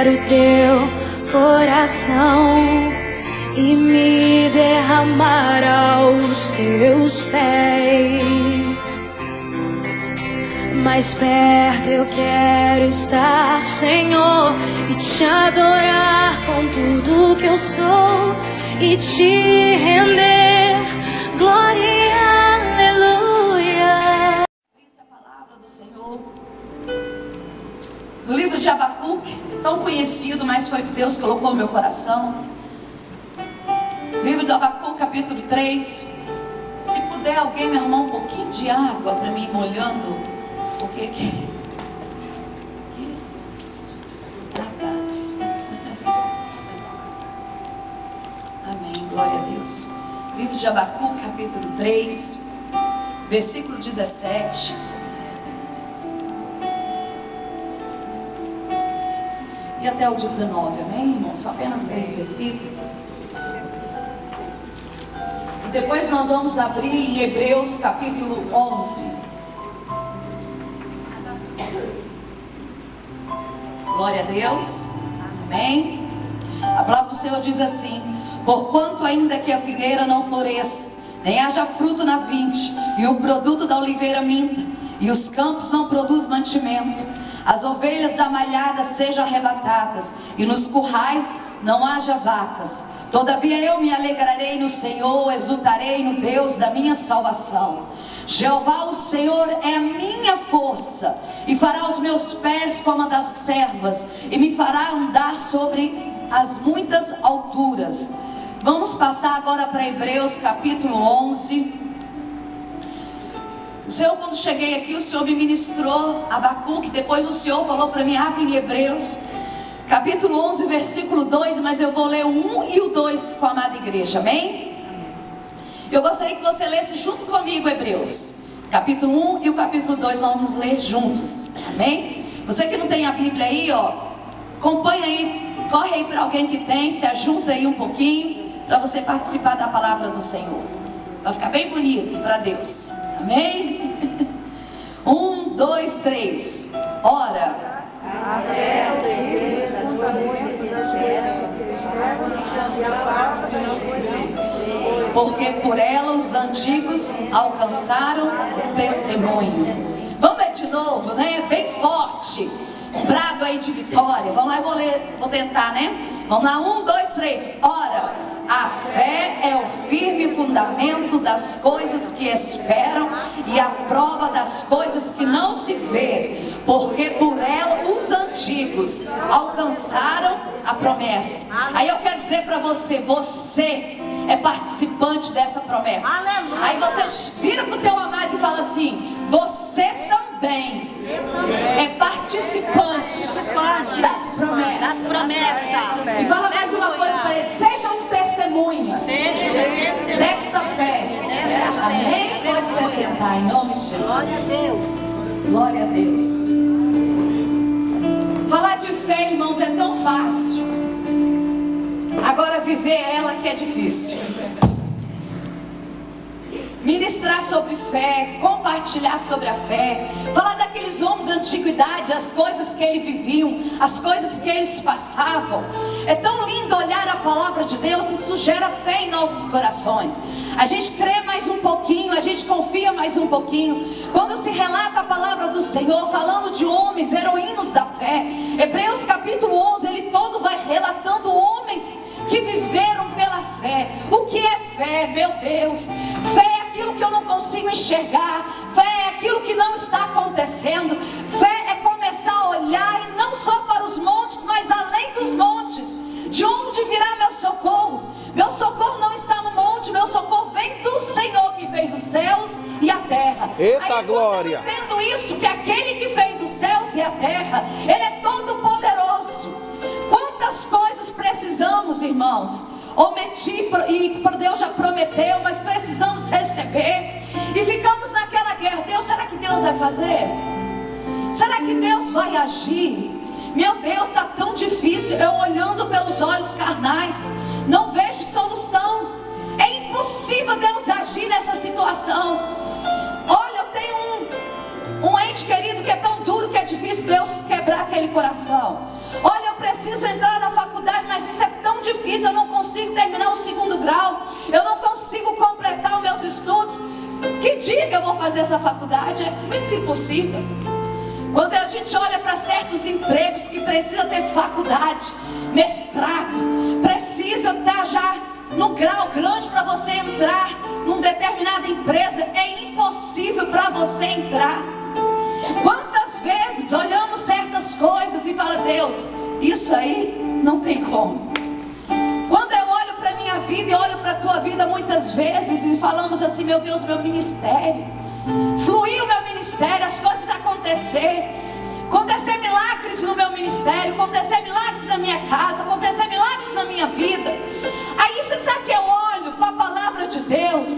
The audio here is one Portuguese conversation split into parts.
quero teu coração e me derramar aos teus pés. Mais perto eu quero estar, Senhor, e te adorar com tudo que eu sou e te render glória e aleluia. A palavra do Senhor no livro de Abacuque, tão conhecido, mas foi que Deus colocou no meu coração. Livro de Abacuque, capítulo 3. Se puder alguém me arrumar um pouquinho de água para mim molhando, porque amém, glória a Deus. Livro de Abacuque, capítulo 3, versículo 17. E até o 19, amém, irmãos? Só apenas 3 versículos. E depois nós vamos abrir em Hebreus, capítulo 11. Glória a Deus. Amém. A palavra do Senhor diz assim: porquanto ainda que a figueira não floresça, nem haja fruto na vinde, e o produto da oliveira minta, e os campos não produzem mantimento, as ovelhas da malhada sejam arrebatadas, e nos currais não haja vacas, todavia eu me alegrarei no Senhor, exultarei no Deus da minha salvação. Jeová o Senhor é a minha força, e fará os meus pés como a das servas, e me fará andar sobre as muitas alturas. Vamos passar agora para Hebreus capítulo 11. O Senhor, quando cheguei aqui, o Senhor me ministrou Abacuque, depois o Senhor falou para mim, abre em Hebreus capítulo 11, versículo 2, mas eu vou ler o 1 e o 2 com a amada igreja, amém? Eu gostaria que você lesse junto comigo Hebreus capítulo 1 e o capítulo 2, vamos ler juntos, amém? Você que não tem a Bíblia aí, ó, acompanha aí, corre aí para alguém que tem, se ajunta aí um pouquinho, para você participar da palavra do Senhor. Vai ficar bem bonito para Deus, amém? 1, 2, 3. Ora, porque por ela os antigos alcançaram o testemunho. Vamos ver de novo, né? Bem forte. Um brado aí de vitória. Vamos lá, eu vou ler, vou tentar, né? Vamos lá, 1, 2, 3. Ora, a fé é o firme fundamento das coisas que esperam e a prova das coisas que não se vê, porque por ela os antigos alcançaram a promessa. Aí eu quero dizer para você, você é participante dessa promessa. Aí você vira para o teu amado e fala assim, você também é participante das promessas. E fala mais uma coisa para ele, seja um testemunha desta fé. Amém? Pode se sentar em nome de Jesus. Glória a Deus. Glória a Deus. Falar de fé, irmãos, é tão fácil. Agora viver ela que é difícil. Ministrar sobre fé, compartilhar sobre a fé, falar daqueles homens da antiguidade, as coisas que eles viviam, as coisas que eles passavam. É tão lindo olhar a palavra de Deus, isso gera fé em nossos corações. A gente crê mais um pouquinho, a gente confia mais um pouquinho. Quando se relata a palavra do Senhor, falando de homens, heroínos da fé, Hebreus capítulo 11, ele todo vai relatando homens que viveram pela fé. O que é fé, meu Deus? Fé é aquilo que eu não consigo enxergar. Fé é aquilo que não está acontecendo. Fé é começar a olhar e não só para os montes, mas além dos montes. De onde virá meu socorro? Meu socorro não está no monte, meu socorro vem do Senhor que fez os céus e a terra. Eita glória! Entendo isso, que aquele que fez os céus e a terra, ele é todo poderoso. Quantas coisas precisamos, irmãos, omitir, e Deus já prometeu, mas precisamos receber, e ficamos naquela guerra. Deus, será que Deus vai fazer? Será que Deus vai agir? Meu Deus, está tão difícil. Eu olhando pelos olhos carnais, não vejo solução. É impossível Deus agir nessa situação. Olha, eu tenho um ente querido que é tão duro que é difícil Deus quebrar aquele coração. Olha, eu preciso precisa ter faculdade, mestrado, precisa estar já num grau grande para você entrar numa determinada empresa. É impossível para você entrar. Quantas vezes olhamos certas coisas e fala: Deus, isso aí não tem como. Quando eu olho para a minha vida e olho para a tua vida muitas vezes e falamos assim: meu Deus, meu ministério, fluir o meu ministério, as coisas acontecer milagres no meu ministério, acontecer milagres na minha casa, acontecer milagres na minha vida. Aí você sabe que eu olho para a palavra de Deus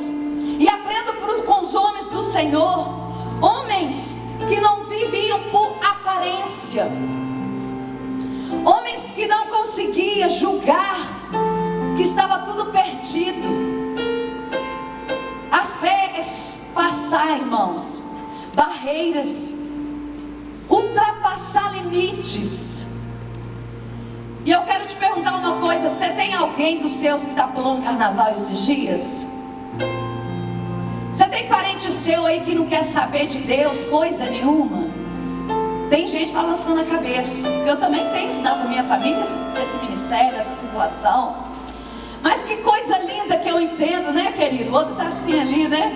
e aprendo com os homens do Senhor, homens que não viviam por aparência, homens que não conseguiam julgar que estava tudo perdido. A fé é passar, irmãos, barreiras, ultrapassar limites. E eu quero te perguntar uma coisa: você tem alguém dos seus que está pulando carnaval esses dias? Você tem parente seu aí que não quer saber de Deus coisa nenhuma? Tem gente balançando a cabeça. Eu também tenho ensinado a minha família esse ministério, essa situação. Mas que coisa linda que eu entendo, né, querido? O outro está assim ali, né?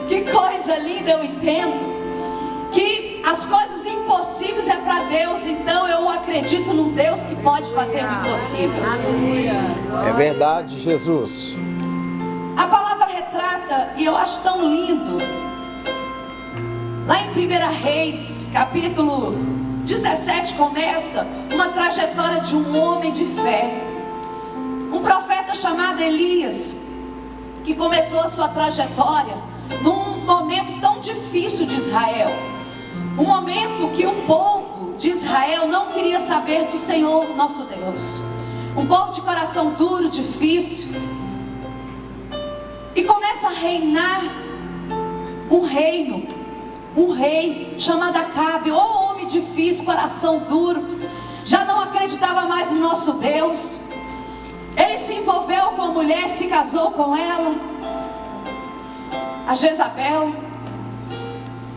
Que coisa linda eu entendo que as coisas impossíveis é para Deus. Então eu acredito num Deus que pode fazer o impossível. É verdade, Jesus. A palavra retrata, e eu acho tão lindo, lá em 1 Reis, capítulo 17, começa uma trajetória de um homem de fé, um profeta chamado Elias, que começou a sua trajetória num momento tão difícil de Israel, um momento que o povo de Israel não queria saber do Senhor nosso Deus, um povo de coração duro, difícil, e começa a reinar um rei chamado Acabe, homem difícil, coração duro, já não acreditava mais no nosso Deus. Ele se envolveu com a mulher, se casou com ela, a Jezabel,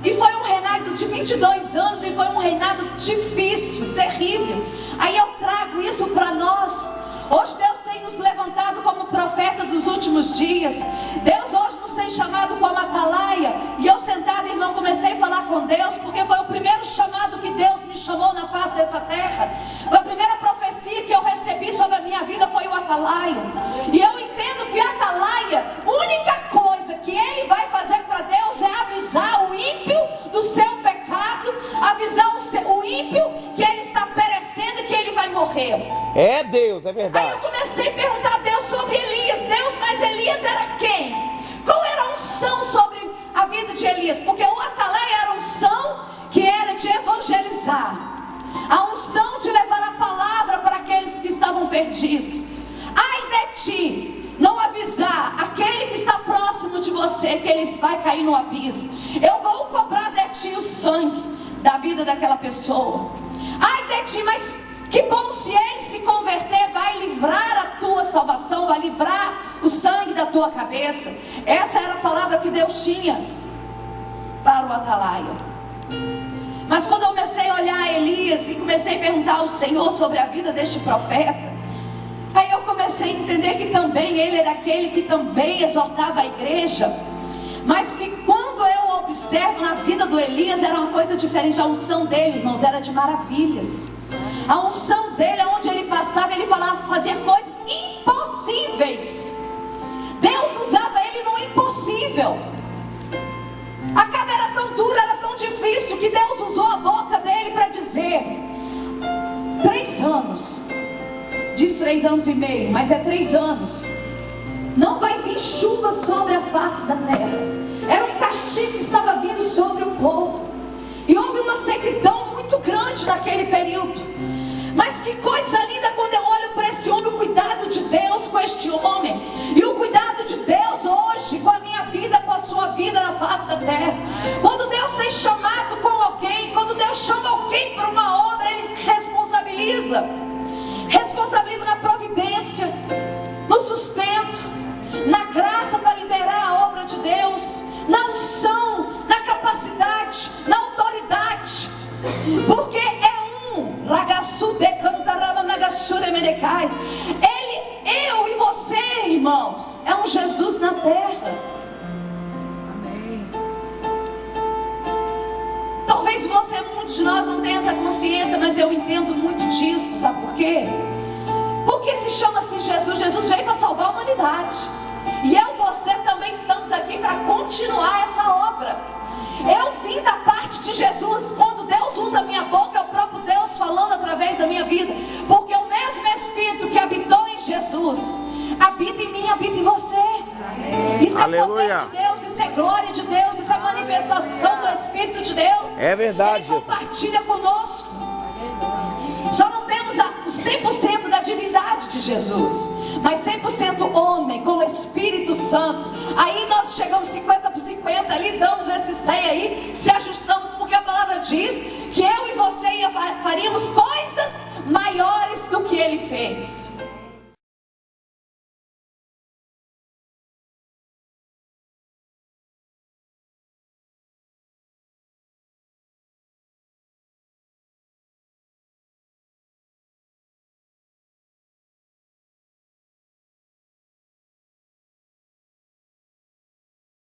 e foi um reinado de 22 anos, e foi um reinado difícil, terrível. Aí eu trago isso para nós. Hoje Deus tem nos levantado como profetas dos últimos dias. Deus hoje nos tem chamado como atalaia. E eu sentada, irmão, comecei a falar com Deus, porque foi o primeiro chamado que Deus me chamou na face dessa terra. Foi a primeira profecia que eu recebi sobre a minha vida, foi o atalaia. E eu entendo que atalaia, a única coisa que ele vai fazer para Deus é avisar o ímpio do seu pecado, avisar o ímpio que ele está perecendo e que ele vai morrer. É Deus, é verdade. Aí eu comecei a perguntar a Deus sobre Elias. Deus, mas Elias era quem? Qual era a unção sobre a vida de Elias? Porque o atalaia era a unção que era de evangelizar, a unção de levar a palavra para aqueles que estavam perdidos. Ai de ti, não avisar aquele que está próximo de você que ele vai cair no abismo. Eu vou cobrar de ti o sangue da vida daquela pessoa. Ai de ti, mas que bom se ele se converter, vai livrar a tua salvação, vai livrar o sangue da tua cabeça. Essa era a palavra que Deus tinha para o atalaia. Mas quando eu comecei a olhar Elias e comecei a perguntar ao Senhor sobre a vida deste profeta, aí eu comecei a entender que também ele era aquele que também exortava a igreja, mas que quando eu observo na vida do Elias era uma coisa diferente. A unção dele, irmãos, era de maravilhas. A unção dele, onde ele passava, ele falava, fazia coisas impossíveis. Deus usava ele no impossível. Acabe era tão duro, era tão difícil, que Deus usou a boca dele para dizer: 3 anos, diz 3 anos e meio, mas é 3 anos, não vai vir chuva sobre a face da terra. Era um castigo que estava vindo sobre o povo, e houve uma sequidão muito grande naquele período. Mas que coisa linda quando eu olho para esse homem, o cuidado de Deus com este homem, e o cuidado de Deus hoje com a minha vida, com a sua vida na face da terra. Quando Deus tem chamado com alguém, quando Deus chama alguém para uma obra, ele se responsabiliza na providência, no sustento, na graça para liderar a obra de Deus, na unção, na capacidade, na autoridade, porque é um lagaçu de irmãos, é um Jesus na terra. Talvez você, muitos de nós não tenham essa consciência, mas eu entendo muito disso, sabe por quê? Porque se chama-se Jesus, Jesus veio para salvar a humanidade. E eu e você também estamos aqui para continuar essa obra. Eu vim da parte de Jesus. Quando Deus usa a minha boca, é o próprio Deus falando através da minha vida. Porque o mesmo Espírito que habitou em Jesus habita em mim, habita em você. Isso Aleluia. é poder de Deus, isso é glória de Deus, isso é manifestação do Espírito de Deus. É verdade. Ele compartilha conosco. Só não temos o 100% da divindade de Jesus, mas 100% homem, com o Espírito Santo. Aí nós chegamos 50 por 50, aí damos esse 100 aí, se ajustamos, porque a palavra diz